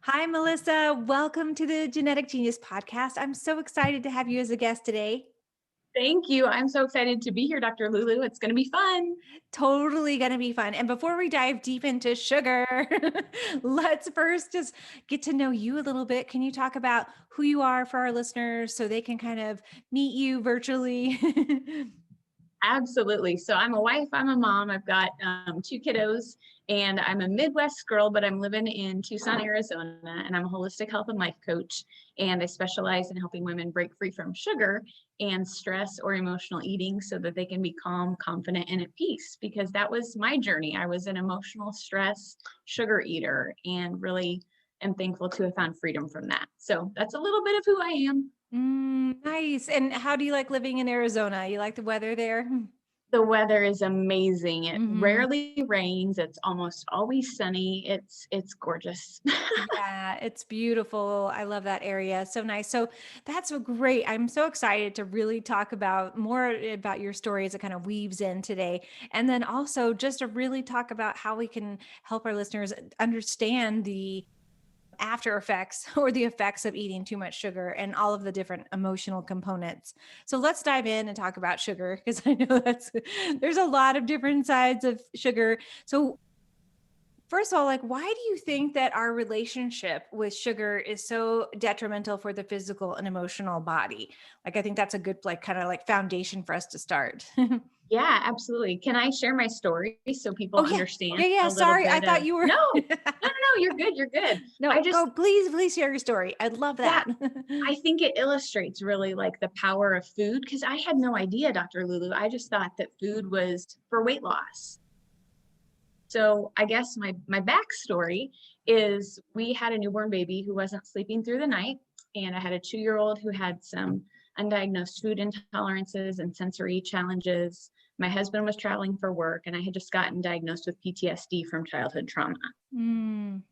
Hi, Melissa. Welcome to the Genetic Genius podcast. I'm so excited to have you as a guest today. Thank you. I'm so excited to be here, Dr. Lulu. It's going to be fun. Totally going to be fun. And before we dive deep into sugar, let's first just get to know you a little bit. Can you talk about who you are for our listeners so they can kind of meet you virtually? Absolutely. So I'm a wife, I'm a mom, I've got two kiddos, and I'm a Midwest girl, but I'm living in Tucson, Arizona, and I'm a holistic health and life coach. And I specialize in helping women break free from sugar and stress or emotional eating so that they can be calm, confident, and at peace. Because that was my journey. I was an emotional stress sugar eater and really am thankful to have found freedom from that. So that's a little bit of who I am. Nice. And how do you like living in Arizona? You like the weather there? The weather is amazing. It Mhm. rarely rains. It's almost always sunny. It's gorgeous. Yeah, it's beautiful. I love that area. So nice. So that's so great. I'm so excited to really talk about more about your story as it kind of weaves in today. And then also just to really talk about how we can help our listeners understand the after effects or the effects of eating too much sugar and all of the different emotional components. So let's dive in and talk about sugar because I know there's a lot of different sides of sugar. So first of all, like, why do you think that our relationship with sugar is so detrimental for the physical and emotional body? Like, I think that's a good, like, kind of like foundation for us to start. Yeah, absolutely. Can I share my story so people Oh, yeah. understand Yeah. Yeah. a little Sorry. I bit thought of you were. no, no, no, no, you're good, you're good. No, I just go, please, please share your story. I'd love yeah, that. I think it illustrates really like the power of food because I had no idea, Dr. Lulu. I just thought that food was for weight loss. So I guess my backstory is we had a newborn baby who wasn't sleeping through the night, and I had a 2-year-old who had some undiagnosed food intolerances and sensory challenges. My husband was traveling for work, and I had just gotten diagnosed with PTSD from childhood trauma. Mm.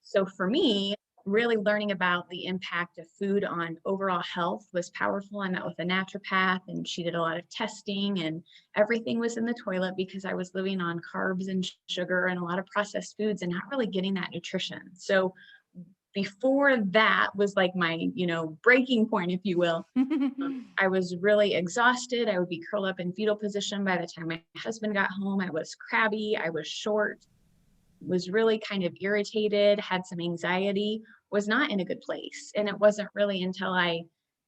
So for me, really learning about the impact of food on overall health was powerful. I met with a naturopath and she did a lot of testing and everything was in the toilet because I was living on carbs and sugar and a lot of processed foods and not really getting that nutrition. So before that was like my, breaking point, if you will. I was really exhausted. I would be curled up in fetal position by the time my husband got home. I was crabby. I was short, was really kind of irritated, had some anxiety, was not in a good place. And it wasn't really until I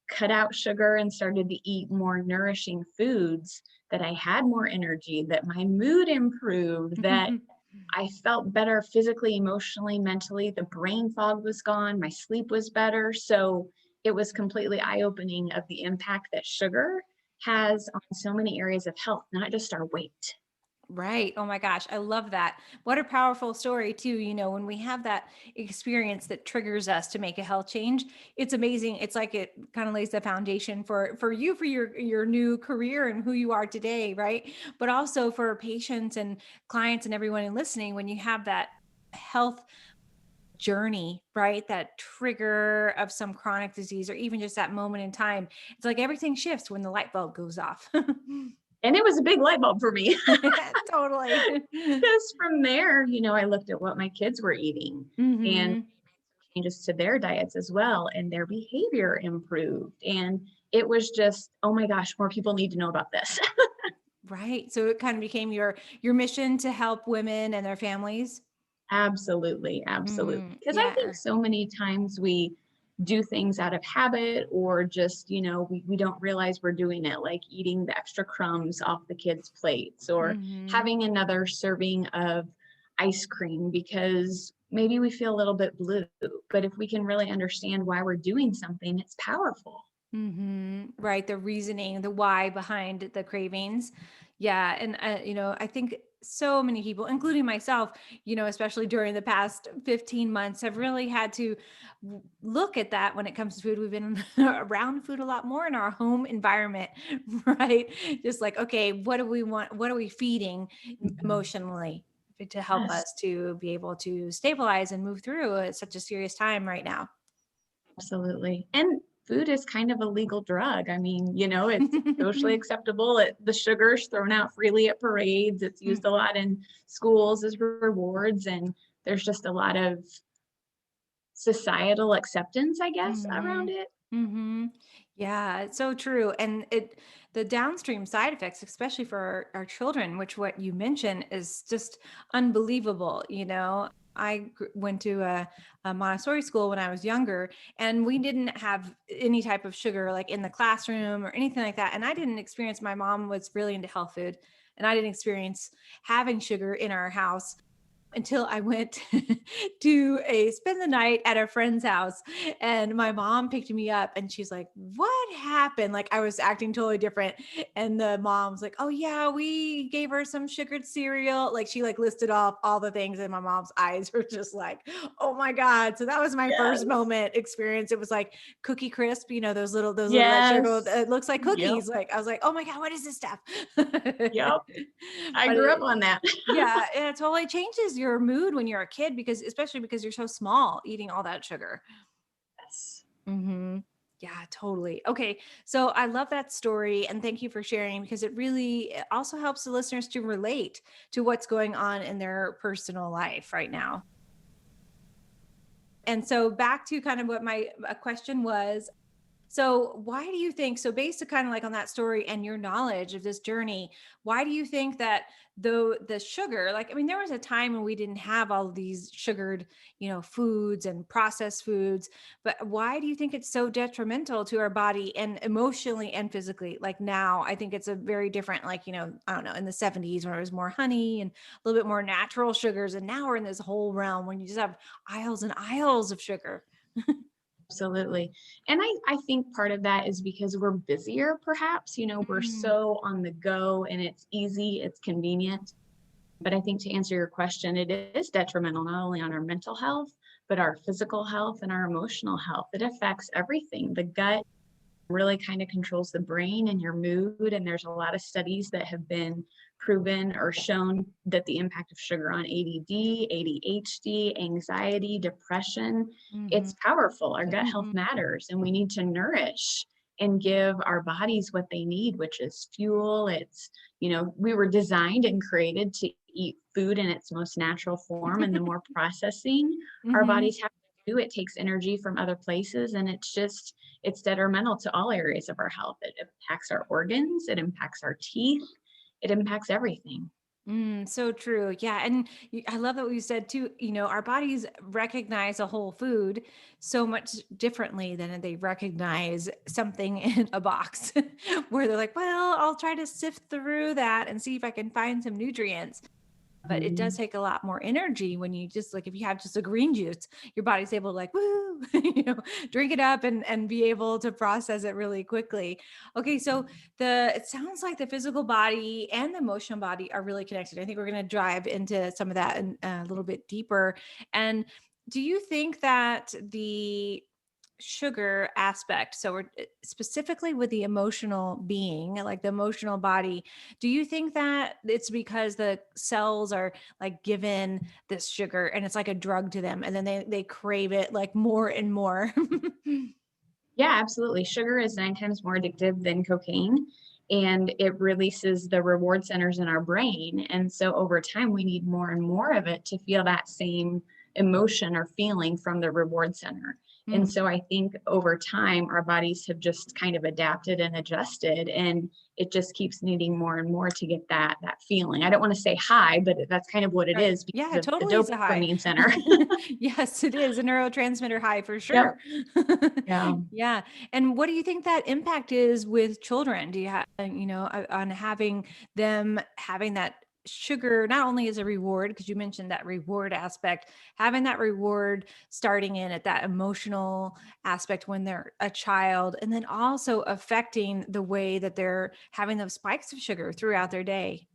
cut out sugar and started to eat more nourishing foods that I had more energy, that my mood improved, that I felt better physically, emotionally, mentally. The brain fog was gone, my sleep was better. So it was completely eye-opening of the impact that sugar has on so many areas of health, not just our weight. Right. Oh my gosh. I love that. What a powerful story, too. When we have that experience that triggers us to make a health change, it's amazing. It's like it kind of lays the foundation for you, for your new career and who you are today. Right. But also for patients and clients and everyone in listening, when you have that health journey, right? That trigger of some chronic disease or even just that moment in time, it's like everything shifts when the light bulb goes off. And it was a big light bulb for me. Totally. Because from there, I looked at what my kids were eating and Hmm. changes to their diets as well, and their behavior improved. And it was just, oh my gosh, more people need to know about this. Right. So it kind of became your mission to help women and their families. Absolutely, absolutely. Because I think Yeah. so many times we do things out of habit or just, we don't realize we're doing it, like eating the extra crumbs off the kids' plates or Hmm. having another serving of ice cream because maybe we feel a little bit blue. But if we can really understand why we're doing something, it's powerful. Hmm. Right. The reasoning, the why behind the cravings. Yeah. And, I think so many people, including myself, especially during the past 15 months, have really had to look at that when it comes to food. We've been around food a lot more in our home environment, right? Just like, okay, what do we want? What are we feeding Mhm. emotionally to help Yes. us to be able to stabilize and move through such a serious time right now? Absolutely. And food is kind of a legal drug. I mean, it's socially acceptable. The sugar's thrown out freely at parades. It's used a lot in schools as rewards. And there's just a lot of societal acceptance, I guess, around Mhm. it. Mhm. Yeah, it's so true. And the downstream side effects, especially for our children, which what you mentioned is just unbelievable. Went to a Montessori school when I was younger, and we didn't have any type of sugar like in the classroom or anything like that. And I didn't experience, my mom was really into health food, and I didn't experience having sugar in our house until I went to a spend the night at a friend's house, and my mom picked me up and she's like, "What happened?" Like I was acting totally different, and the mom's like, "Oh yeah, we gave her some sugared cereal." Like she like listed off all the things, and my mom's eyes were just like, "Oh my god." So that was my first Yes. moment experience. It was like Cookie Crisp, those little that sugar, Yes. it looks like Yep. cookies. Like I was like, "Oh my god, what is this stuff?" Yep. I But grew up on that. yeah, it totally changes your mood when you're a kid, because especially because you're so small eating all that sugar. Yes. Mhm. Yeah, totally. Okay, so I love that story, and thank you for sharing, because it also helps the listeners to relate to what's going on in their personal life right now. And so back to kind of what my question was. So, why do you think, so based to kind of like on that story and your knowledge of this journey, why do you think that though the sugar, like, I mean, there was a time when we didn't have all of these sugared, foods and processed foods, but why do you think it's so detrimental to our body and emotionally and physically? Like now, I think it's a very different, like, I don't know, in the 70s when it was more honey and a little bit more natural sugars. And now we're in this whole realm when you just have aisles and aisles of sugar. Absolutely. And I think part of that is because we're busier, perhaps, we're Mm, so on the go and it's easy, it's convenient. But I think to answer your question, it is detrimental not only on our mental health, but our physical health and our emotional health. It affects everything. The gut really kind of controls the brain and your mood. And there's a lot of studies that have been proven or shown that the impact of sugar on ADD, ADHD, anxiety, depression, mhm, it's powerful. Our gut health mhm. matters, and we need to nourish and give our bodies what they need, which is fuel. We were designed and created to eat food in its most natural form. And the more processing our Mhm. bodies have to do, it takes energy from other places. And it's detrimental to all areas of our health. It impacts our organs, it impacts our teeth, it impacts everything. So true. Yeah. And I love that what you said too. Our bodies recognize a whole food so much differently than they recognize something in a box, where they're like, well, I'll try to sift through that and see if I can find some nutrients. But it does Mhm. take a lot more energy when you just like, if you have just a green juice, your body's able to like, woo, drink it up and be able to process it really quickly. Okay, so it sounds like the physical body and the emotional body are really connected. I think we're going to dive into some of that a little bit deeper. And do you think that the sugar aspect, so we're specifically with the emotional being, like the emotional body, do you think that it's because the cells are like given this sugar and it's like a drug to them, and then they crave it like more and more? Yeah, absolutely. Sugar is 9 times more addictive than cocaine, and it releases the reward centers in our brain. And so over time, we need more and more of it to feel that same emotion or feeling from the reward center. And Mhm. so I think over time, our bodies have just kind of adapted and adjusted, and it just keeps needing more and more to get that feeling. I don't want to say high, but that's kind of what it Right. is Yeah, because it of the totally is a high. dopamine center. Yes, it is a neurotransmitter high for Yep. sure. Yeah. Yeah. And what do you think that impact is with children? Do you have, on having them having that sugar not only as a reward, because you mentioned that reward aspect, having that reward starting in at that emotional aspect when they're a child, and then also affecting the way that they're having those spikes of sugar throughout their day?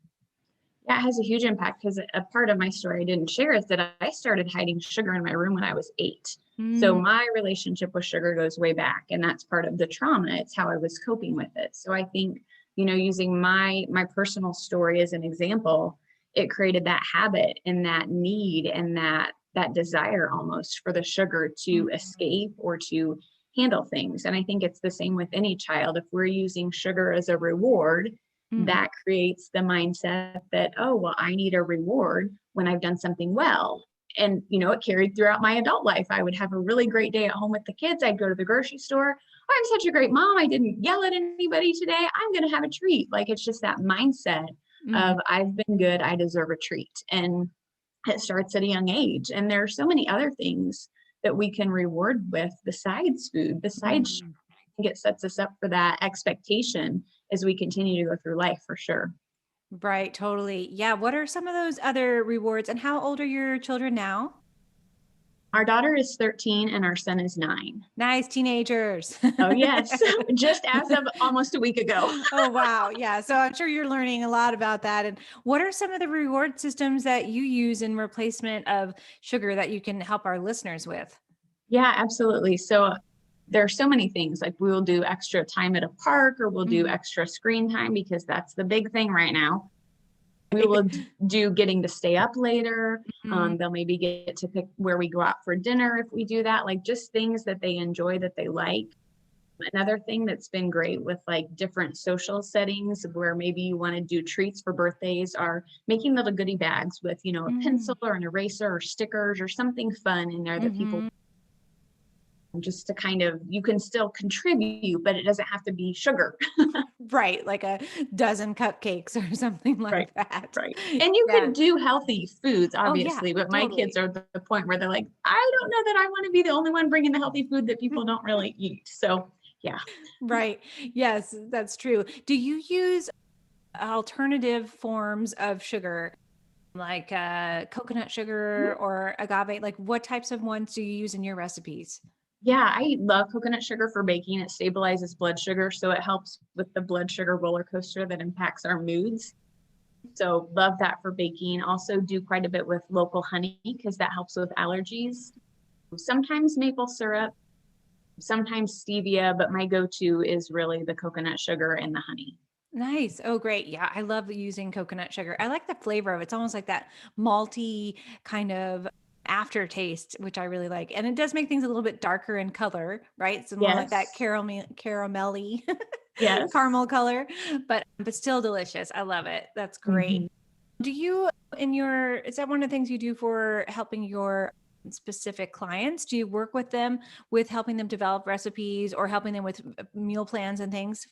Yeah, it has a huge impact because a part of my story I didn't share is that I started hiding sugar in my room when I was 8. So Mm, my relationship with sugar goes way back, and that's part of the trauma. It's how I was coping with it. So I think, using my personal story as an example, it created that habit and that need and that desire almost for the sugar to mhm, escape or to handle things. And I think it's the same with any child. If we're using sugar as a reward, mhm. that creates the mindset that, oh, well, I need a reward when I've done something well. And, it carried throughout my adult life. I would have a really great day at home with the kids. I'd go to the grocery store. "Oh, I'm such a great mom. I didn't yell at anybody today. I'm going to have a treat." Like, it's just that mindset Mhm. of I've been good. I deserve a treat. And it starts at a young age. And there are so many other things that we can reward with besides food, besides sugar. Mm. I think it sets us up for that expectation as we continue to go through life for sure. Right, totally. Yeah, what are some of those other rewards, and how old are your children now? Our daughter is 13 and our son is 9. Nice teenagers. Oh, yes. Just as of almost a week ago. Oh, wow. Yeah. So I'm sure you're learning a lot about that. And what are some of the reward systems that you use in replacement of sugar that you can help our listeners with? Yeah, absolutely. So there are so many things, like we will do extra time at a park, or we'll do Mm. extra screen time because that's the big thing right now. We Right. will do getting to stay up later. Mhm. They'll maybe get to pick where we go out for dinner if we do that, like just things that they enjoy, that they like. Another thing that's been great with like different social settings where maybe you want to do treats for birthdays are making little goodie bags with, a pencil Mm. or an eraser or stickers or something fun in there that people, Mhm. just to kind of, you can still contribute, but it doesn't have to be sugar. Right. Like a dozen cupcakes or something Right. like that. Right. And you Yeah. could do healthy foods, Oh, yeah, obviously, but my kids totally. are at the point where they're like, I don't know that I want to be the only one bringing the healthy food that people don't really eat. So, yeah. Right. Yes, that's true. Do you use alternative forms of sugar, like coconut sugar or agave? Like, what types of ones do you use in your recipes? Yeah, I love coconut sugar for baking. It stabilizes blood sugar, so it helps with the blood sugar roller coaster that impacts our moods. So, love that for baking. Also, do quite a bit with local honey because that helps with allergies. Sometimes maple syrup, sometimes stevia, but my go to is really the coconut sugar and the honey. Nice. Oh, great. Yeah, I love using coconut sugar. I like the flavor of it. It's almost like that malty kind of aftertaste, which I really like. And it does make things a little bit darker in color, right? So more like that Yes. caramelly Yes. caramel color, but still delicious. I love it. That's great. Mhm. Do you in your is that one of the things you do for helping your specific clients? Do you work with them with helping them develop recipes or helping them with meal plans and things?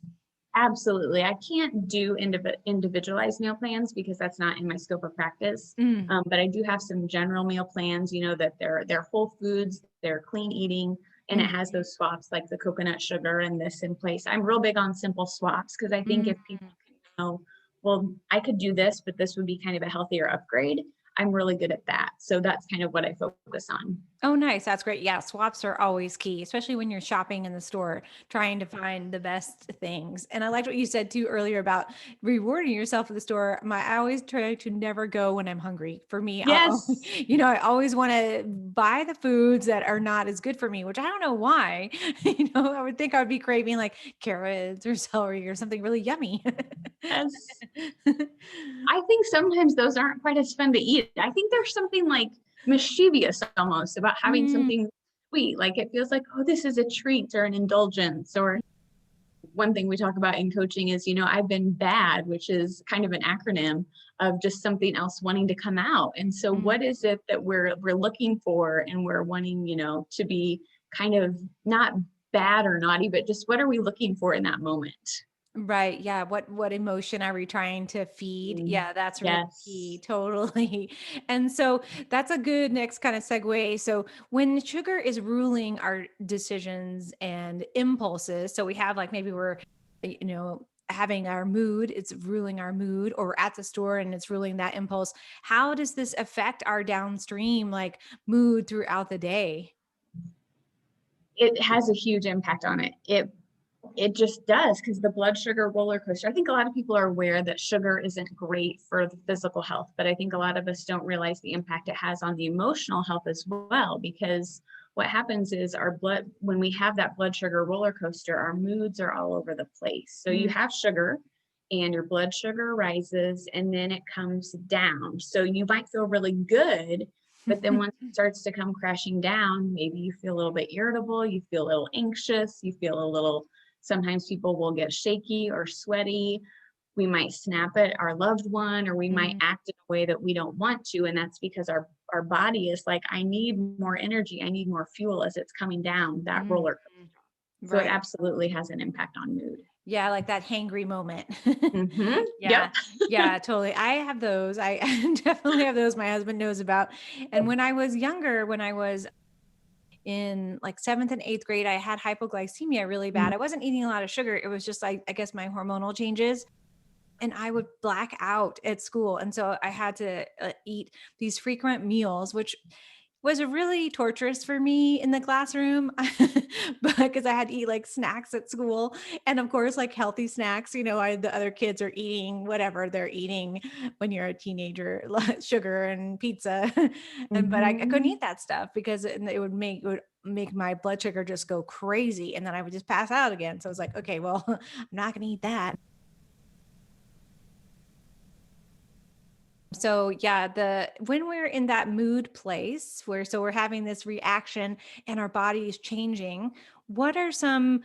Absolutely. I can't do individualized meal plans because that's not in my scope of practice. Mm. But I do have some general meal plans, that they're whole foods, they're clean eating, and it has Mhm. those swaps like the coconut sugar and this in place. I'm real big on simple swaps because I think Mm. if people can know, well, I could do this, but this would be kind of a healthier upgrade. I'm really good at that. So that's kind of what I focus on. Oh, nice. That's great. Yeah, swaps are always key, especially when you're shopping in the store, trying to find the best things. And I liked what you said too earlier about rewarding yourself at the store. I always try to never go when I'm hungry. For me, Yes. I always want to buy the foods that are not as good for me, which I don't know why. I would think I would be craving like carrots or celery or something really yummy. Yes. I think sometimes those aren't quite as fun to eat. I think there's something like mischievous almost about having Mm. something sweet. Like it feels like, oh, this is a treat or an indulgence. Or one thing we talk about in coaching is, I've been bad, which is kind of an acronym of just something else wanting to come out. And so Mm. what is it that we're looking for and we're wanting, to be kind of not bad or naughty, but just what are we looking for in that moment? Right. Yeah. What emotion are we trying to feed? Mm, Yeah, that's really key. yes. Totally. And so that's a good next kind of segue. So when sugar is ruling our decisions and impulses, so we have like maybe we're, having our mood, it's ruling our mood, or we're at the store and it's ruling that impulse. How does this affect our downstream like mood throughout the day? It has a huge impact on it. It just does because the blood sugar roller coaster. I think a lot of people are aware that sugar isn't great for the physical health, but I think a lot of us don't realize the impact it has on the emotional health as well. Because what happens is when we have that blood sugar roller coaster, our moods are all over the place. So you Mm. have sugar and your blood sugar rises and then it comes down. So you might feel really good, but then once it starts to come crashing down, maybe you feel a little bit irritable, you feel a little anxious, you feel a little, sometimes people will get shaky or sweaty. We might snap at our loved one, or we might Mm. act in a way that we don't want to. And that's because our our body is like, I need more energy, I need more fuel as it's coming down that Mhm. roller coaster. So it Right. absolutely has an impact on mood. Yeah, like that hangry moment. Yep. Yeah. Yeah, totally. I have those. I definitely have those my husband knows about. And when I was younger, when I was in like 7th and 8th grade, I had hypoglycemia really bad. I wasn't eating a lot of sugar. It was just like, I guess my hormonal changes. And I would black out at school. And so I had to eat these frequent meals, which was really torturous for me in the classroom but because I had to eat like snacks at school and of course like healthy snacks, the other kids are eating whatever they're eating when you're a teenager, like sugar and pizza. And but I couldn't Mhm. eat that stuff because it would make my blood sugar just go crazy and then I would just pass out again. So I was like, okay, well, I'm not going to eat that. So yeah, the when we're in that mood place where so we're having this reaction and our body is changing, what are some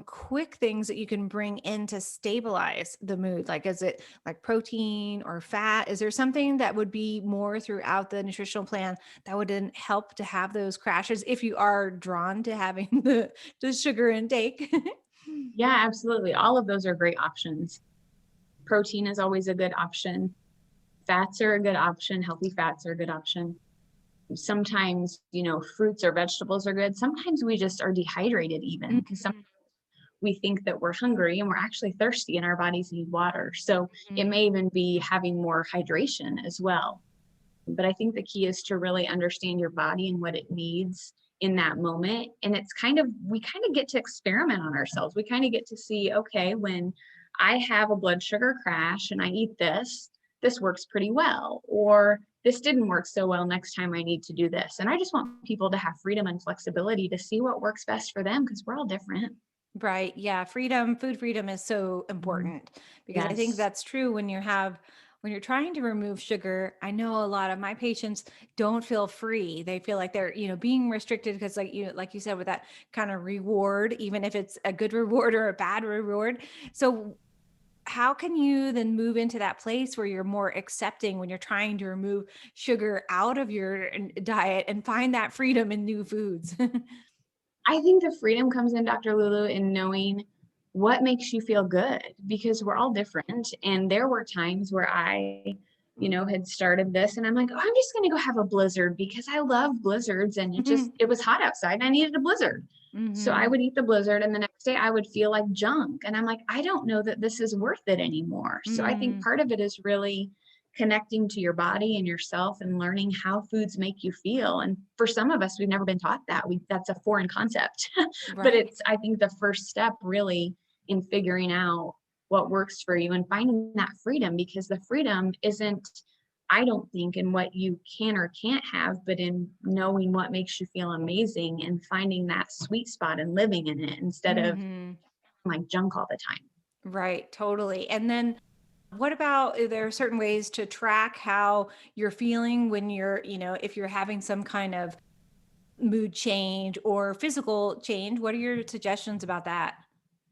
quick things that you can bring in to stabilize the mood? Like, is it like protein or fat? Is there something that would be more throughout the nutritional plan that would then help to have those crashes if you are drawn to having the sugar intake? Yeah, absolutely. All of those are great options. Protein is always a good option. Fats are a good option. Healthy fats are a good option. Sometimes, fruits or vegetables are good. Sometimes we just are dehydrated even because Mhm, we think that we're hungry and we're actually thirsty and our bodies need water. So it mhm. may even be having more hydration as well. But I think the key is to really understand your body and what it needs in that moment. And we kind of get to experiment on ourselves. We kind of get to see, okay, when I have a blood sugar crash and I eat this works pretty well. Or this didn't work so well. Next time I need to do this. And I just want people to have freedom and flexibility to see what works best for them because we're all different. Right. Yeah. Freedom, food freedom is so Mhm. important because I think Yes. that's true when you're trying to remove sugar. I know a lot of my patients don't feel free. They feel like they're, being restricted because like you said, with that kind of reward, even if it's a good reward or a bad reward. So how can you then move into that place where you're more accepting when you're trying to remove sugar out of your diet and find that freedom in new foods? I think the freedom comes in, Dr. Lulu, in knowing what makes you feel good because we're all different. And there were times where had started this and I'm like, oh, I'm just going to go have a blizzard because I love blizzards. And it was hot outside and I needed a blizzard. So I Hmm. would eat the blizzard and the next day I would feel like junk. And I'm like, I don't know that this is worth it anymore. So I think Hmm. part of it is really connecting to your body and yourself and learning how foods make you feel. And for some of us, we've never been taught that. That's a foreign concept. But Right. it's, I think, the first step really in figuring out what works for you and finding that freedom because the freedom isn't, I don't think, in what you can or can't have, but in knowing what makes you feel amazing and finding that sweet spot and living in it instead of Hmm. like junk all the time. Right, totally. And then what about there are certain ways to track how you're feeling when if you're having some kind of mood change or physical change? What are your suggestions about that?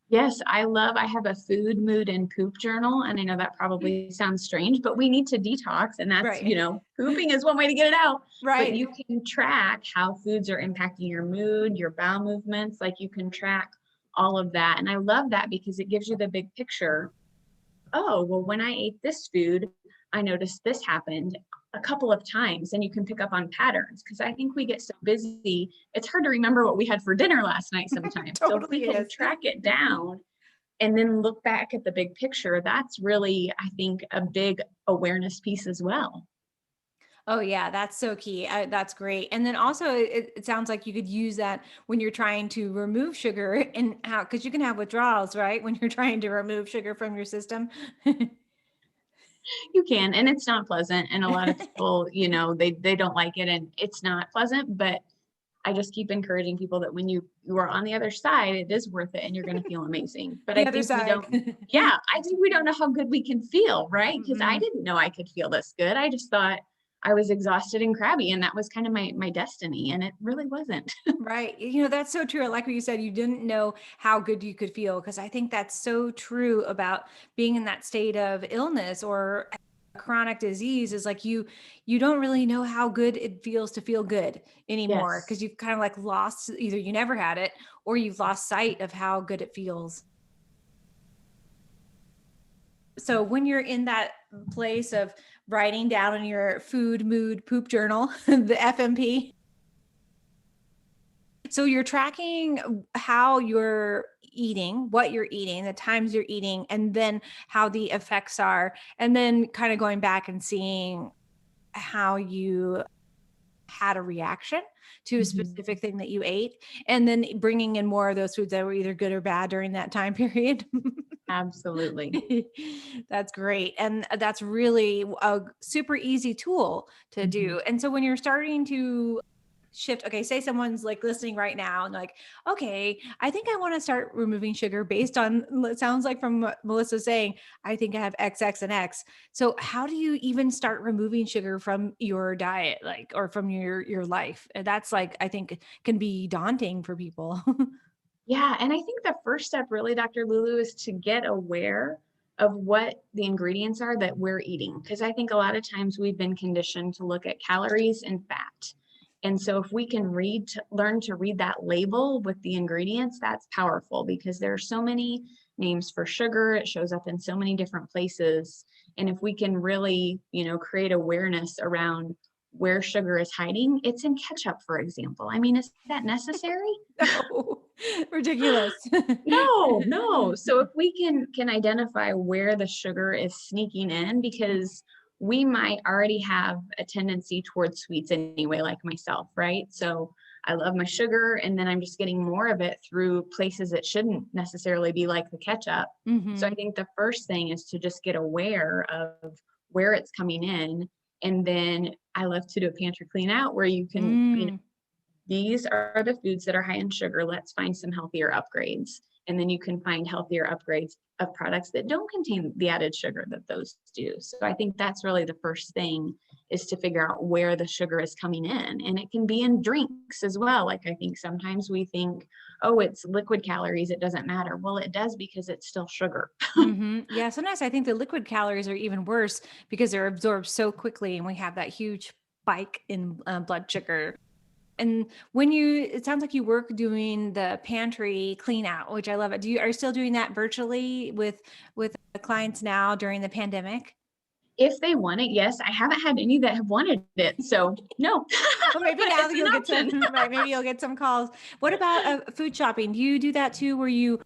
Yes, I have a food, mood, and poop journal. And I know that probably sounds strange, but we need to detox. And that's, Right. pooping is one way to get it out. But Right. you can track how foods are impacting your mood, your bowel movements. Like you can track all of that. And I love that because it gives you the big picture. Oh, well, when I ate this food, I noticed this happened a couple of times, and you can pick up on patterns because I think we get so busy, it's hard to remember what we had for dinner last night sometimes. So if we Totally can is. track it down and then look back at the big picture, that's really, I think, a big awareness piece as well. Oh yeah, that's so key. That's great. And then also, it sounds like you could use that when you're trying to remove sugar and how, because you can have withdrawals, right? When you're trying to remove sugar from your system. You can, and it's not pleasant. And a lot of people, they don't like it and it's not pleasant, but I just keep encouraging people that when you are on the other side, it is worth it and you're going to feel amazing. But The I other think we side. don't, yeah, I think we don't know how good we can feel, right? Because I Mhm. didn't know I could feel this good. I just thought I was exhausted and crabby, and that was kind of my destiny, and it really wasn't. Right. That's so true. Like what you said, you didn't know how good you could feel because I think that's so true about being in that state of illness or chronic disease is like you don't really know how good it feels to feel good anymore Yes. because you've kind of like lost, either you never had it or you've lost sight of how good it feels. So when you're in that place of writing down in your food mood poop journal, the FMP, so you're tracking how you're eating, what you're eating, the times you're eating, and then how the effects are, and then kind of going back and seeing how you had a reaction to a Mhm. specific thing that you ate, and then bringing in more of those foods that were either good or bad during that time period. Absolutely. That's great. And that's really a super easy tool to Mhm. do. And so when you're starting to shift, okay, say someone's like listening right now and like, okay, I think I want to start removing sugar based on, it sounds like from what Melissa's saying, I think I have X, X, and X. So how do you even start removing sugar from your diet, like, or from your life? And that's like, I think can be daunting for people. Yeah, and I think the first step really, Dr. Lulu, is to get aware of what the ingredients are that we're eating. Because I think a lot of times we've been conditioned to look at calories and fat. And so if we can learn to read that label with the ingredients, that's powerful because there are so many names for sugar. It shows up in so many different places. And if we can really, create awareness around where sugar is hiding, it's in ketchup, for example. I mean, is that necessary? No, ridiculous. No, no. So if we can identify where the sugar is sneaking in, because we might already have a tendency towards sweets anyway, like myself, right? So I love my sugar, and then I'm just getting more of it through places that shouldn't necessarily be, like the ketchup. So I Hmm. think the first thing is to just get aware of where it's coming in. And then I love to do a pantry clean out where you can, Mm. these are the foods that are high in sugar. Let's find some healthier upgrades. And then you can find healthier upgrades of products that don't contain the added sugar that those do. So I think that's really the first thing, is to figure out where the sugar is coming in. And it can be in drinks as well. Like I think sometimes we think, oh, it's liquid calories, it doesn't matter. Well, it does because it's still sugar. Yeah, sometimes I think the liquid calories are even worse because they're absorbed so quickly, and we have that huge spike in blood sugar. And when it sounds like you work doing the pantry clean out, which I love it. Are you still doing that virtually with the clients now during the pandemic? If they want it, yes. I haven't had any that have wanted it. So no, Well, maybe but now it's that an you'll get option. some, right? Maybe you'll get some calls. What about food shopping? Do you do that too, where you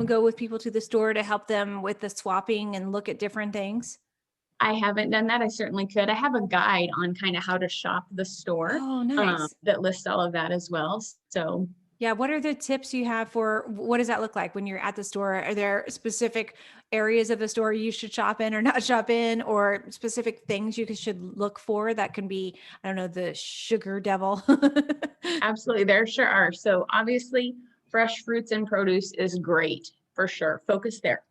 go with people to the store to help them with the swapping and look at different things? I haven't done that. I certainly could. I have a guide on kind of how to shop the store, Oh, nice. that lists all of that as well. So Yeah, what are the tips you have for what does that look like when you're at the store? Are there specific areas of the store you should shop in or not shop in, or specific things you should look for that can be, I don't know, the sugar devil? absolutely, there sure are. So obviously, fresh fruits and produce is great for sure. Focus there.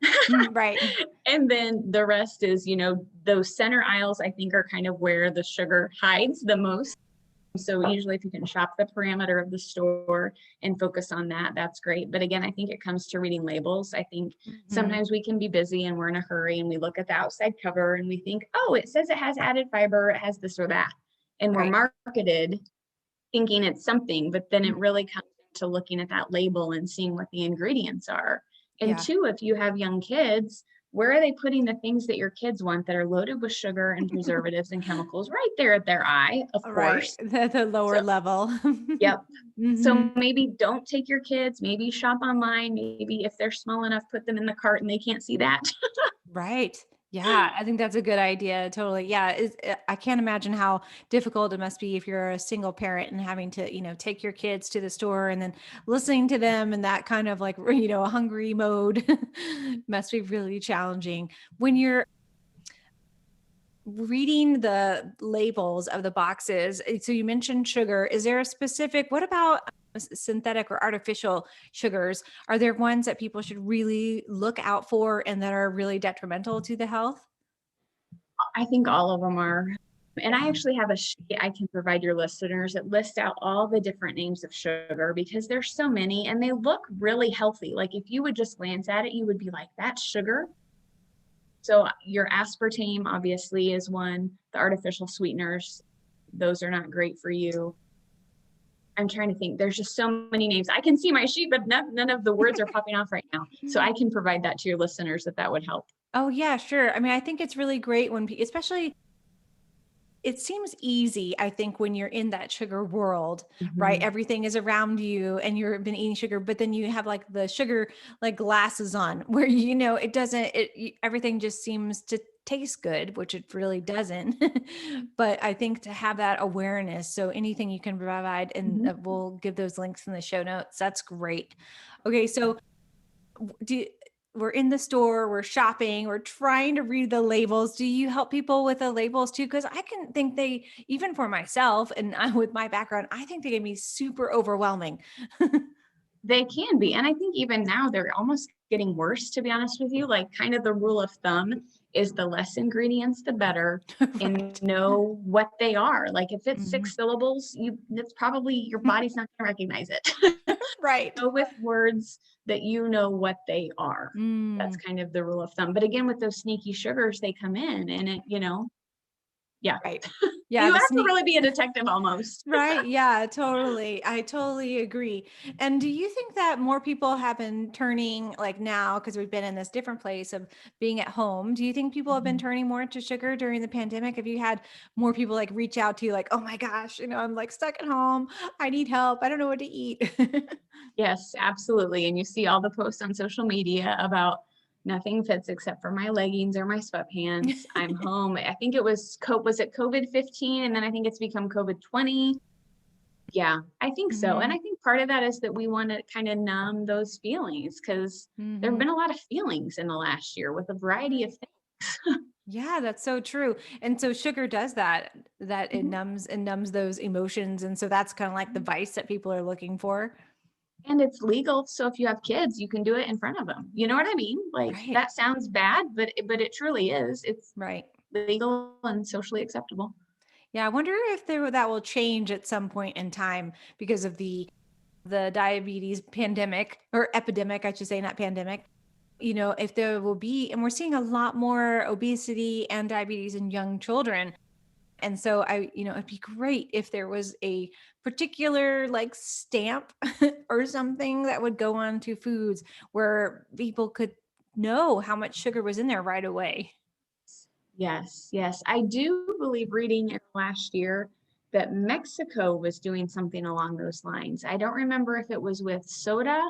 Right. And then the rest is, those center aisles, I think, are kind of where the sugar hides the most. So usually if you can shop the parameter of the store and focus on that, that's great. But again, I think it comes to reading labels. I think Mhm. sometimes we can be busy and we're in a hurry and we look at the outside cover and we think, oh, it says it has added fiber, it has this or that. And we're Right. marketed thinking it's something, but then Mhm. it really comes to looking at that label and seeing what the ingredients are. And Yeah. two, if you have young kids, where are they putting the things that your kids want that are loaded with sugar and preservatives and chemicals? Right there at their eye, of All right. course. The So lower level. yep. Hmm. So maybe don't take your kids, maybe shop online, maybe if they're small enough, put them in the cart and they can't see that. Right. Yeah, I think that's a good idea. Totally. Yeah, I can't imagine how difficult it must be if you're a single parent and having to, take your kids to the store and then listening to them in that kind of like, hungry mode must be really challenging. When you're reading the labels of the boxes, so you mentioned sugar. Is there a specific, what about synthetic or artificial sugars? Are there ones that people should really look out for and that are really detrimental to the health? I think all of them are. And I actually have a sheet I can provide your listeners that lists out all the different names of sugar because there's so many and they look really healthy. Like if you would just glance at it, you would be like, that's sugar. So your aspartame obviously is one, the artificial sweeteners, those are not great for you. I'm trying to think. There's just so many names. I can see my sheet, but none of the words are popping off right now. So I can provide that to your listeners if that would help. Oh yeah, sure. I mean, I think it's really great when, especially it seems easy, I think, when you're in that sugar world, right? Mhm. Everything is around you and you've been eating sugar, but then you have like the sugar like glasses on where it doesn't everything just seems to taste good, which it really doesn't. But I think to have that awareness, so anything you can provide, and Mhm. we'll give those links in the show notes. That's great. Okay, so do we're in the store, we're shopping, we're trying to read the labels. Do you help people with the labels too? Because I can think they, even for myself and with my background, I think they can be super overwhelming. They can be. And I think even now they're almost getting worse, to be honest with you. Like, kind of the rule of thumb is the less ingredients, the better, and Right. know what they are. Like, if it's Mhm. 6 syllables, it's probably your body's not going to recognize it. Right. Go with words that you know what they are. That's Mm, kind of the rule of thumb. But again, with those sneaky sugars, they come in and yeah, right. you Yeah, have the to sneak. really be a detective almost. Right. Yeah, totally. I totally agree. And do you think that more people have been turning like now, because we've been in this different place of being at home? Do you think people have been Mhm. turning more to sugar during the pandemic? Have you had more people like reach out to you like, oh my gosh, I'm like stuck at home. I need help. I don't know what to eat. Yes, absolutely. And you see all the posts on social media about nothing fits except for my leggings or my sweatpants. I'm home. I think it was it COVID-15 and then I think it's become COVID-20. Yeah, I think so. And Hmm. I think part of that is that we want to kind of numb those feelings because there have Hmm. been a lot of feelings in the last year with a variety of things. Yeah, that's so true. And so sugar does that, that Mhm. it numbs those emotions. And so that's kind of like the vice that people are looking for. And it's legal. So if you have kids, you can do it in front of them. You know what I mean? Like Right. that sounds bad, but it truly is. It's Right. legal and socially acceptable. Yeah, I wonder if that will change at some point in time because of the diabetes pandemic or epidemic, I should say, not pandemic. If there will be, and we're seeing a lot more obesity and diabetes in young children. And so it'd be great if there was a particular like stamp or something that would go on to foods where people could know how much sugar was in there right away. Yes, yes. I do believe reading in last year that Mexico was doing something along those lines. I don't remember if it was with soda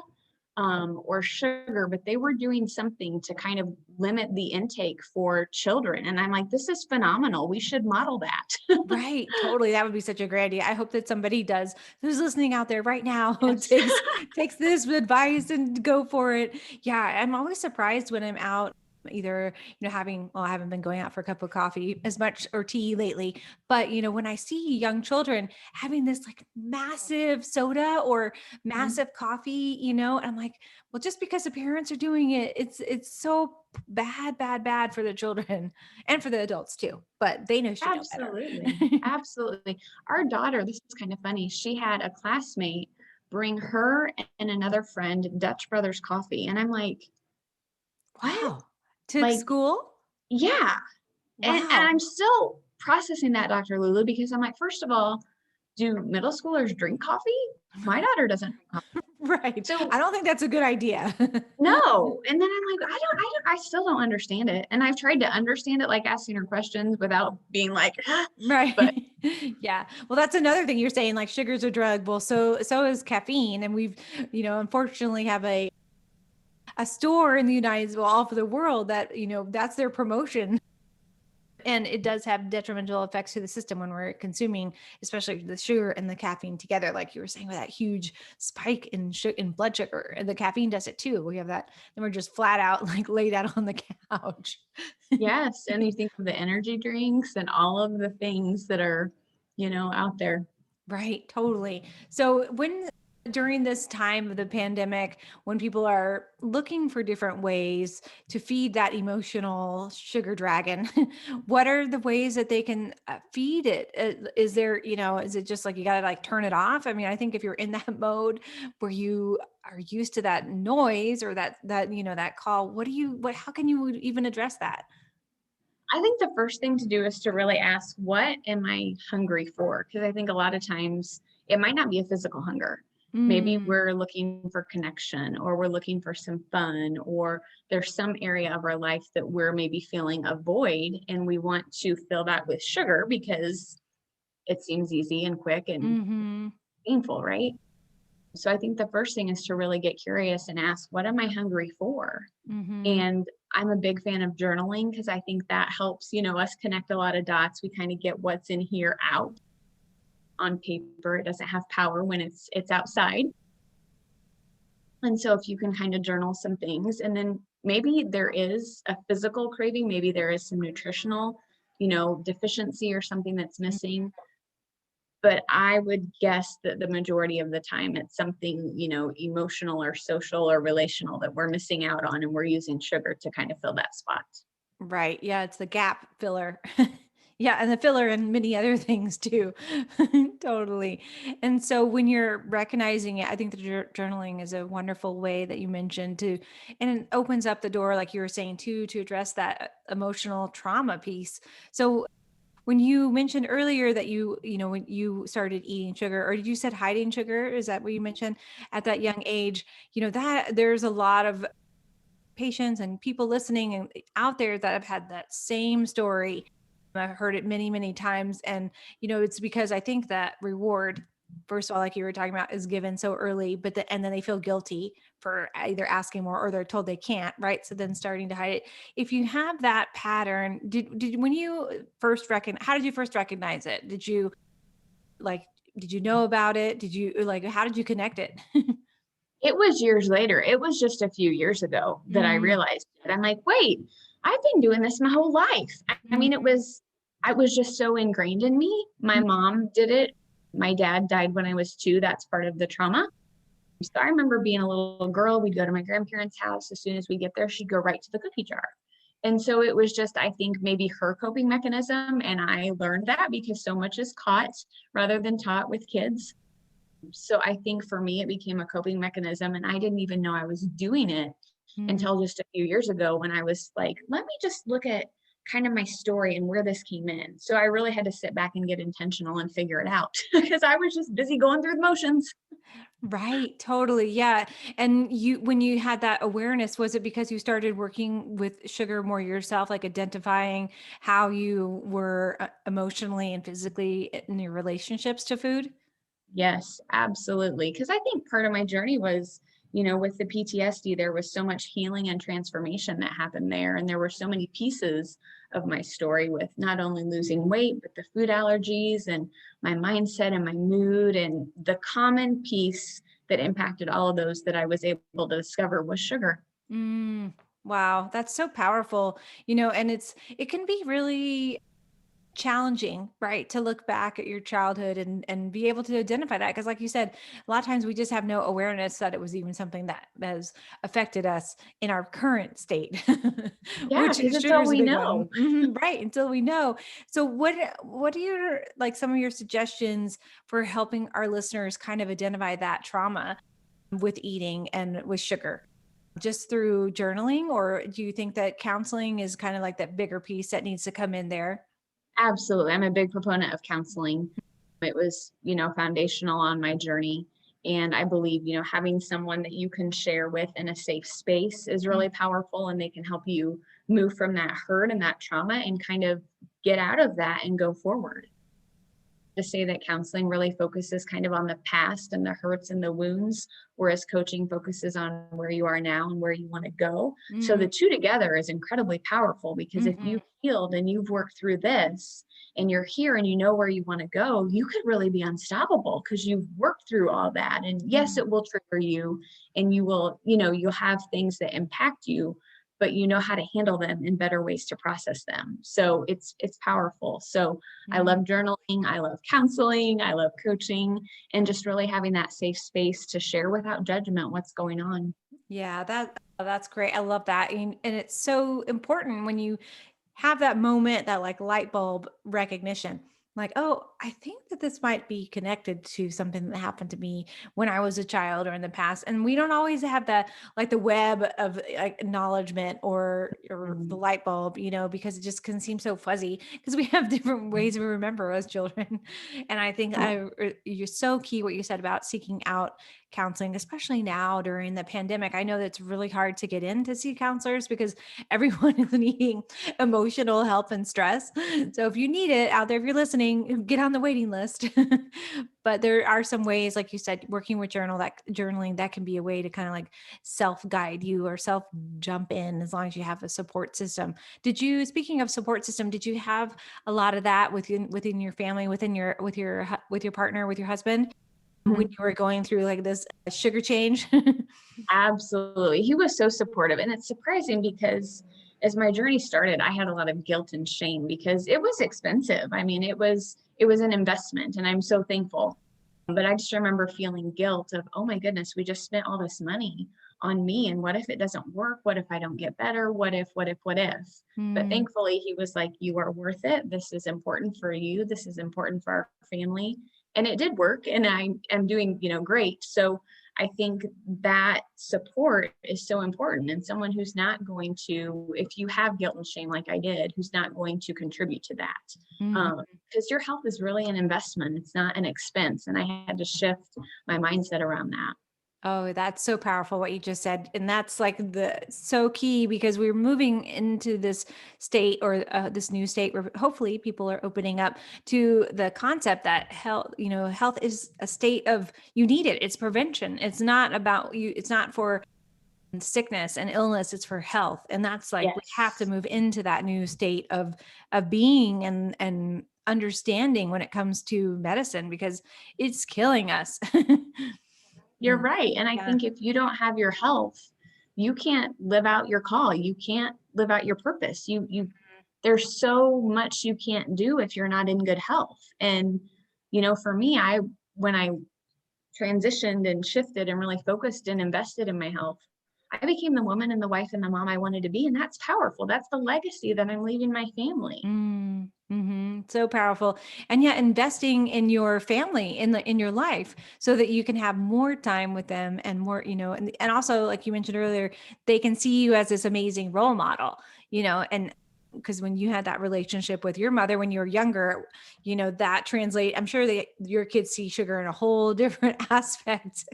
or sugar, but they were doing something to kind of limit the intake for children. And I'm like, this is phenomenal. We should model that. Right, totally. That would be such a great idea. I hope that somebody does who's listening out there right now who Yes. takes this advice and go for it. Yeah, I'm always surprised when I'm out either, having, well, I haven't been going out for a cup of coffee as much or tea lately, but when I see young children having this like massive soda or Mhm. massive coffee, and I'm like, well, just because the parents are doing it, it's so bad, bad, bad for the children and for the adults too, but they should know better. Absolutely. Absolutely. Our daughter, this is kind of funny. She had a classmate bring her and another friend Dutch Brothers coffee. And I'm like, what? Wow. To Like, school? yeah. And Wow. I'm still processing that, Dr. Lulu, because I'm like, first of all, do middle schoolers drink coffee? My daughter doesn't drink coffee. Right. I So don't think that's a good idea. no. And then I'm like, I still don't understand it. And I've tried to understand it, like asking her questions without being like, "Ah," but Right. Yeah. Well, that's another thing you're saying, like sugar's a drug. Well, so is caffeine. And we've, unfortunately have a store in the United, well, all over the world that, that's their promotion. And it does have detrimental effects to the system when we're consuming, especially the sugar and the caffeine together. Like you were saying, with that huge spike in blood sugar, and the caffeine does it too. We have that, then we're just flat out like laid out on the couch. yes. And you think of the energy drinks and all of the things that are, out there. Right, totally. So when during this time of the pandemic, when people are looking for different ways to feed that emotional sugar dragon, what are the ways that they can feed it? Is there, is it just like you got to like turn it off? I mean, I think if you're in that mode where you are used to that noise or that call, how can you even address that? I think the first thing to do is to really ask, what am I hungry for? Because I think a lot of times it might not be a physical hunger. Maybe Mm, we're looking for connection, or we're looking for some fun, or there's some area of our life that we're maybe feeling a void and we want to fill that with sugar because it seems easy and quick and mhm, painful, right? So I think the first thing is to really get curious and ask, what am I hungry for? mhm. And I'm a big fan of journaling because I think that helps, us connect a lot of dots. We kind of get what's in here out on paper. It doesn't have power when it's outside. And so if you can kind of journal some things, and then maybe there is a physical craving, maybe there is some nutritional, deficiency or something that's missing. But I would guess that the majority of the time it's something, emotional or social or relational that we're missing out on, and we're using sugar to kind of fill that spot. Right. Yeah, it's the gap filler. Yeah, and the filler and many other things too. Totally. And so when you're recognizing it, I think the journaling is a wonderful way that you mentioned to, and it opens up the door, like you were saying too, to address that emotional trauma piece. So when you mentioned earlier that when you started eating sugar, or did you said hiding sugar? Is that what you mentioned at that young age? That there's a lot of patients and people listening and out there that have had that same story. I've heard it many, many times. And, it's because I think that reward, first of all, like you were talking about, is given so early, and then they feel guilty for either asking more or they're told they can't, right? So then starting to hide it. If you have that pattern, when you first how did you first recognize it? Like, did you know about it? How did you connect it? It was years later. It was just a few years ago that I Mm, realized it. I'm like, "Wait, I've been doing this my whole life." I mm, mean, I was just so ingrained in me. My mm. mom did it. My dad died when I was 2. That's part of the trauma. So I remember being a little girl, we'd go to my grandparents' house. As soon as we get there, she'd go right to the cookie jar. And so it was just, I think, maybe her coping mechanism. And I learned that because so much is caught rather than taught with kids. So I think for me, it became a coping mechanism, and I didn't even know I was doing it Mm. until just a few years ago when I was like, let me just look at kind of my story and where this came in. So I really had to sit back and get intentional and figure it out because I was just busy going through the motions. Right, totally. Yeah. And when you had that awareness, was it because you started working with sugar more yourself, like identifying how you were emotionally and physically in your relationships to food? Yes, absolutely. Because I think part of my journey was, with the PTSD, there was so much healing and transformation that happened there. And there were so many pieces of my story with not only losing weight, but the food allergies and my mindset and my mood. And the common piece that impacted all of those that I was able to discover was sugar. Mm, wow, that's so powerful. And it can be really challenging, right? To look back at your childhood and be able to identify that. Because like you said, a lot of times we just have no awareness that it was even something that has affected us in our current state, Yeah, which because it's sugar all is a we big one. know. Mhm, right. Until we know. So what are your, like, some of your suggestions for helping our listeners kind of identify that trauma with eating and with sugar? Just through journaling, or do you think that counseling is kind of like that bigger piece that needs to come in there? Absolutely. I'm a big proponent of counseling. It was, foundational on my journey. And I believe, having someone that you can share with in a safe space is really powerful, and they can help you move from that hurt and that trauma and kind of get out of that and go forward. To say that counseling really focuses kind of on the past and the hurts and the wounds, whereas coaching focuses on where you are now and where you want to go. So Mhm, the two together is incredibly powerful because if mhm, you've healed and you've worked through this and you're here and you know where you want to go, you could really be unstoppable because you've worked through all that. And yes, mhm, it will trigger you, and you will, you'll have things that impact you, but you know how to handle them and better ways to process them. So it's powerful. So I love mhm. journaling, I love counseling, I love coaching, and just really having that safe space to share without judgment what's going on. Yeah, that's great. I love that. And it's so important when you have that moment, that like light bulb recognition. Like, oh, I think that this might be connected to something that happened to me when I was a child or in the past. And we don't always have that, like the web of like acknowledgement or the Mhm. light bulb, because it just can seem so fuzzy because we have different ways we remember as children. And I think you're so key what you said about seeking out counseling, especially now during the pandemic. I know that it's really hard to get in to see counselors because everyone is needing emotional help and stress. So if you need it out there, if you're listening, get on the waiting list. But there are some ways, like you said, working with journaling, that can be a way to kind of like self guide you or self jump in as long as you have a support system. Speaking of support system, did you have a lot of that within your family, with your partner, with your husband when Mhm. you were going through like this sugar change? Absolutely. He was so supportive. And it's surprising because as my journey started, I had a lot of guilt and shame because it was expensive. I mean, it was an investment and I'm so thankful. But I just remember feeling guilt of, oh my goodness, we just spent all this money on me. And what if it doesn't work? What if I don't get better? What if? But Mm, thankfully, he was like, you are worth it. This is important for you. This is important for our family. And it did work. And I am doing, great. So I think that support is so important. And someone who's not going to, if you have guilt and shame like I did, who's not going to contribute to that. mhm. Because your health is really an investment, it's not an expense. And I had to shift my mindset around that. Oh, that's so powerful what you just said. And that's like the so key because we're moving into this state or this new state where hopefully people are opening up to the concept that health is a state of you need it. It's prevention. It's not about you. It's not for sickness and illness. It's for health. And that's like we have to Yes, move into that new state of being and understanding when it comes to medicine because it's killing us. you're And right. And I yeah. think if you don't have your health, you can't live out your call. You can't live out your purpose. There's so much you can't do if you're not in good health. And, for me, when I transitioned and shifted and really focused and invested in my health, I became the woman and the wife and the mom I wanted to be. And that's powerful. That's the legacy that I'm leaving my family. So powerful. And yet investing in your family in your life so that you can have more time with them and more, and also like you mentioned earlier, they can see you as this amazing role model, and because when you had that relationship with your mother when you were younger, that translate, I'm sure that your kids see sugar in a whole different aspect.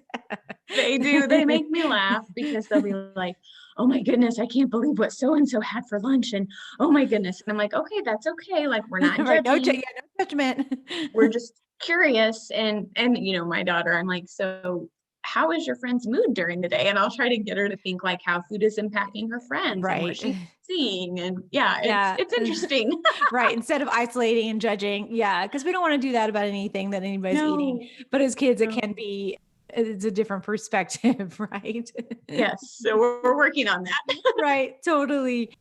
They do. They make me laugh because they'll be like, oh my goodness, I can't believe what so and so had for lunch. And oh my goodness. And I'm like, okay, that's okay. Like, we're not Right. judging. Yeah, no judgment. We're just curious. And my daughter, I'm like, so how is your friend's mood during the day? And I'll try to get her to think like how food is impacting her friends and what Right. she's seeing. And yeah, it's Yeah. it's interesting. Right. Instead of isolating and judging. Yeah. Because we don't want to do that about anything that anybody's eating. No, But as kids, it can no. be, it's a different perspective, right? Yes. So we're working on that. Right. Totally.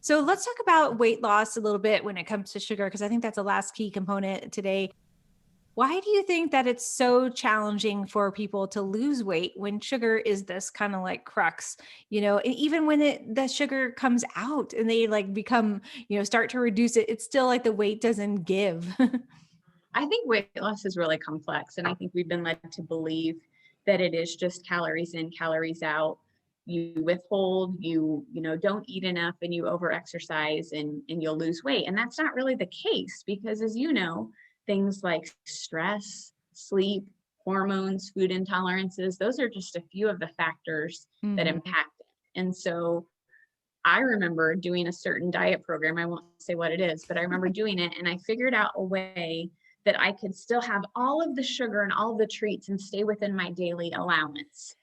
So let's talk about weight loss a little bit when it comes to sugar, because I think that's the last key component today. Why do you think that it's so challenging for people to lose weight when sugar is this kind of like crux, even when the sugar comes out and they like become, start to reduce it, it's still like the weight doesn't give. I think weight loss is really complex, and I think we've been led to believe that it is just calories in, calories out. You withhold, don't eat enough, and you overexercise, and you'll lose weight. And that's not really the case because, as you know, things like stress, sleep, hormones, food intolerances, those are just a few of the factors that Mhm. impact it. And so I remember doing a certain diet program. I won't say what it is, but I remember doing it and I figured out a way that I could still have all of the sugar and all of the treats and stay within my daily allowance.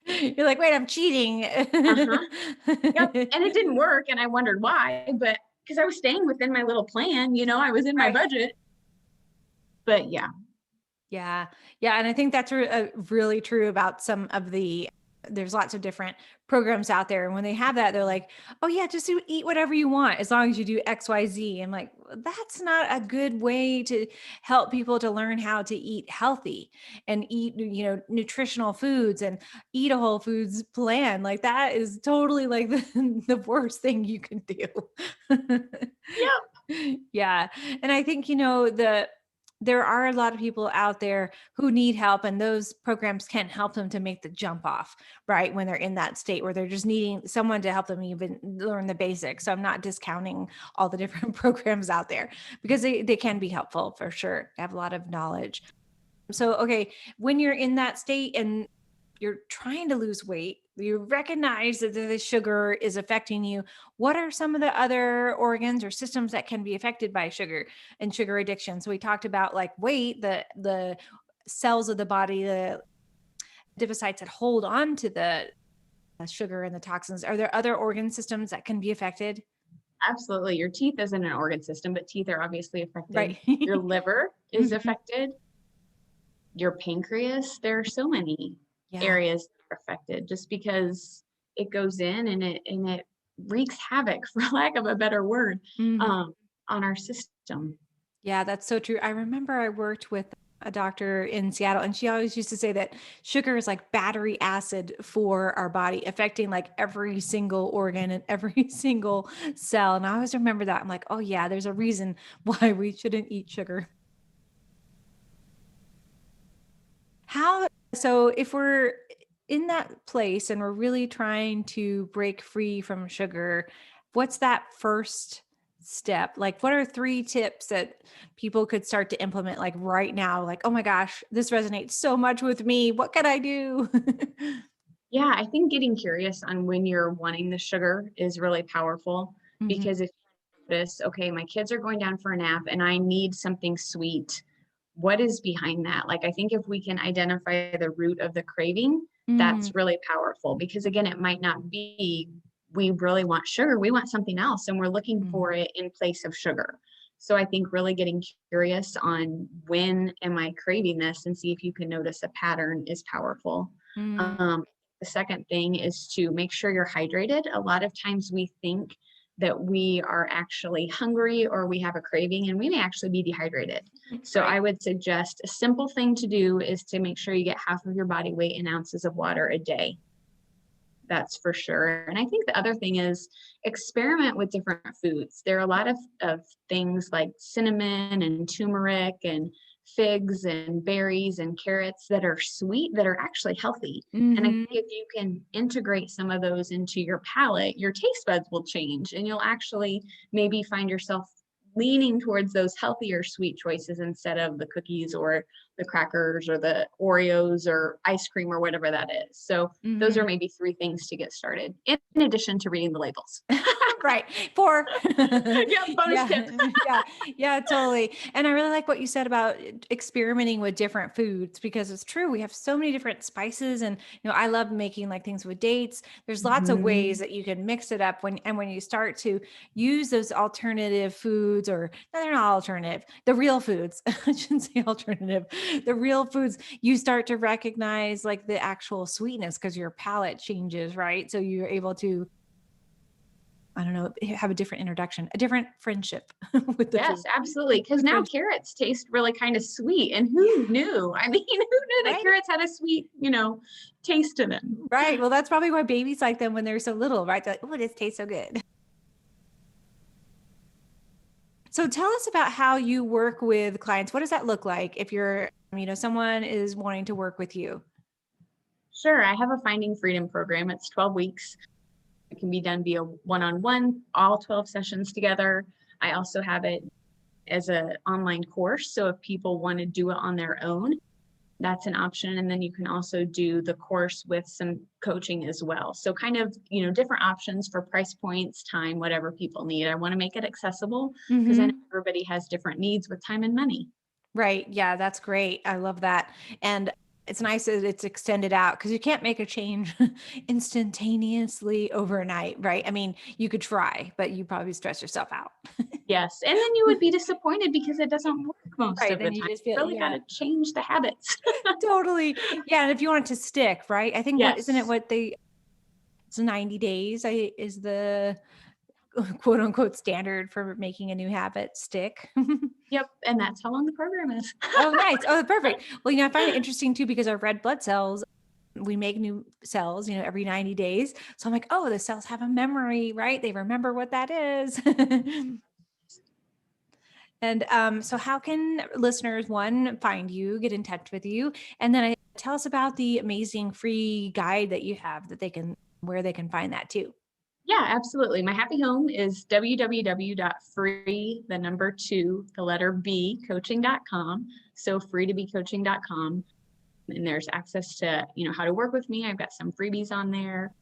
You're like, wait, I'm cheating. Uh-huh. Yep. And it didn't work. And I wondered why, but because I was staying within my little plan, I was in my Right. budget. But yeah, Yeah. Yeah. And I think that's really true about there's lots of different programs out there. And when they have that, they're like, oh, yeah, just eat whatever you want as long as you do XYZ. I'm like, "Well, that's not a good way to help people to learn how to eat healthy and eat, nutritional foods and eat a whole foods plan. Like that is totally like the worst thing you can do." yep. Yeah. And I think, there are a lot of people out there who need help, and those programs can help them to make the jump off, right? When they're in that state where they're just needing someone to help them even learn the basics. So I'm not discounting all the different programs out there because they can be helpful for sure. They have a lot of knowledge. So, okay, when you're in that state and you're trying to lose weight, you recognize that the sugar is affecting you. What are some of the other organs or systems that can be affected by sugar and sugar addiction? So we talked about like weight, the cells of the body, the adipocytes that hold on to the sugar and the toxins. Are there other organ systems that can be affected? Absolutely. Your teeth isn't an organ system, but teeth are obviously affected. Right. Your liver is Mhm. affected. Your pancreas, there are so many Yeah. areas that are affected just because it goes in and it wreaks havoc, for lack of a better word, Mhm. um, on our system. Yeah, that's so true. I remember I worked with a doctor in Seattle, and she always used to say that sugar is like battery acid for our body, affecting like every single organ and every single cell. And I always remember that. I'm like, oh, yeah, there's a reason why we shouldn't eat sugar. So if we're in that place and we're really trying to break free from sugar, what's that first step? Like, what are three tips that people could start to implement like right now? Like, oh my gosh, this resonates so much with me. What can I do? Yeah, I think getting curious on when you're wanting the sugar is really powerful Mhm. because if you notice, okay, my kids are going down for a nap and I need something sweet, what is behind that? Like, I think if we can identify the root of the craving, Mm, that's really powerful because, again, it might not be we really want sugar, we want something else, and we're looking mhm, for it in place of sugar. So, I think really getting curious on when am I craving this and see if you can notice a pattern is powerful. mm, Um, the second thing is to make sure you're hydrated. A lot of times we think that we are actually hungry or we have a craving, and we may actually be dehydrated. So right. I would suggest a simple thing to do is to make sure you get half of your body weight in ounces of water a day. That's for sure. And I think the other thing is experiment with different foods. There are a lot of things like cinnamon and turmeric and figs and berries and carrots that are sweet that are actually healthy. And I think Mhm. if you can integrate some of those into your palate, your taste buds will change and you'll actually maybe find yourself leaning towards those healthier sweet choices instead of the cookies or the crackers or the Oreos or ice cream or whatever that is. So those are Mhm. maybe three things to get started, in addition to reading the labels. Right. For Yeah, bonus tip. yeah, yeah, yeah, totally. And I really like what you said about experimenting with different foods because it's true. We have so many different spices, and I love making like things with dates. There's lots of ways Mhm. that you can mix it up when you start to use those alternative foods, or no, they're not alternative, the real foods. I shouldn't say alternative. The real foods, you start to recognize like the actual sweetness because your palate changes, right? So you're able to, I don't know, have a different introduction, a different friendship with the Yes, food. absolutely. Because now Friendship, carrots taste really kind of sweet. And yeah, who knew? I mean, who knew that right? carrots had a sweet, taste to them? Right. Well, that's probably why babies like them when they're so little, right? They're like, "Oh, this tastes so good." So tell us about how you work with clients. What does that look like if someone is wanting to work with you? Sure. I have a Finding Freedom program. It's 12 weeks. It can be done via one on one, all 12 sessions together. I also have it as an online course. So if people want to do it on their own, that's an option. And then you can also do the course with some coaching as well. So kind of, different options for price points, time, whatever people need. I want to make it accessible because I know Hmm. everybody has different needs with time and money. Right. Yeah, that's great. I love that. And it's nice that it's extended out because you can't make a change instantaneously overnight, right? I mean, you could try, but you probably stress yourself out. Yes. And then you would be disappointed because it doesn't work most Right. of the Then you time. just feel, Really got yeah, to change the habits. totally. Yeah. And if you want it to stick, right? I think what isn't it Yes. what it's 90 days is the quote unquote standard for making a new habit stick. Yep. And that's how long the program is. Oh, nice. Oh, perfect. Well, I find it interesting too because our red blood cells, we make new cells, every 90 days. So I'm like, oh, the cells have a memory, right? They remember what that is. And so, how can listeners one find you, get in touch with you, and then tell us about the amazing free guide that you have that they can where they can find that too. Yeah, absolutely. My happy home is www.free, the number two, the letter B, coaching.com. So free to be coaching.com. And there's access to, how to work with me. I've got some freebies on there,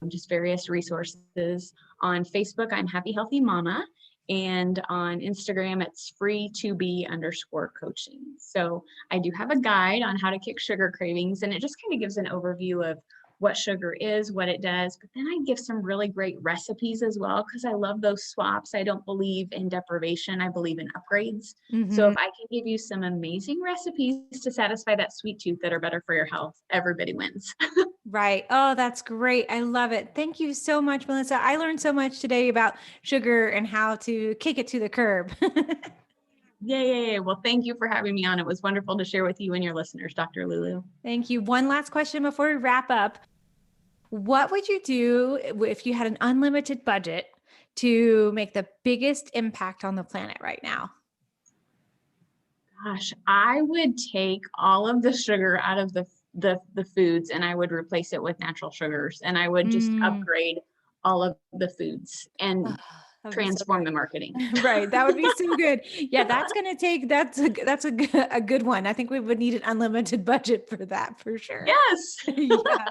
just various resources. On Facebook, I'm Happy Healthy Mama. And on Instagram, it's free to be underscore coaching. So I do have a guide on how to kick sugar cravings, and it just kind of gives an overview of what sugar is, what it does. But then I give some really great recipes as well because I love those swaps. I don't believe in deprivation, I believe in upgrades. So if Hmm. I can give you some amazing recipes to satisfy that sweet tooth that are better for your health, everybody wins. Right. Oh, that's great. I love it. Thank you so much, Melissa. I learned so much today about sugar and how to kick it to the curb. Yay. Well, thank you for having me on. It was wonderful to share with you and your listeners, Dr. Lulu. Thank you. One last question before we wrap up. What would you do if you had an unlimited budget to make the biggest impact on the planet right now? Gosh, I would take all of the sugar out of the foods and I would replace it with natural sugars and I would just Mm. upgrade all of the foods Oh, and that would be so transform great. the marketing. Right, that would be so good. Yeah, that's a good one. I think we would need an unlimited budget for that for sure. Yes. Yeah. Well,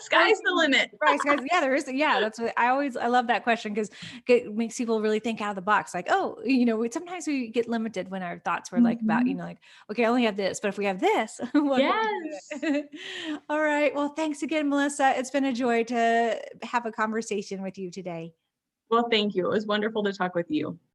Sky's the limit. right, guys. Yeah, there is. Yeah, that's what I love that question because it makes people really think out of the box. Like, oh, sometimes we get limited when our thoughts were like about, Mhm. like, okay, I only have this, but if we have this, what can we do Yes. it? All right. Well, thanks again, Melissa. It's been a joy to have a conversation with you today. Well, thank you. It was wonderful to talk with you.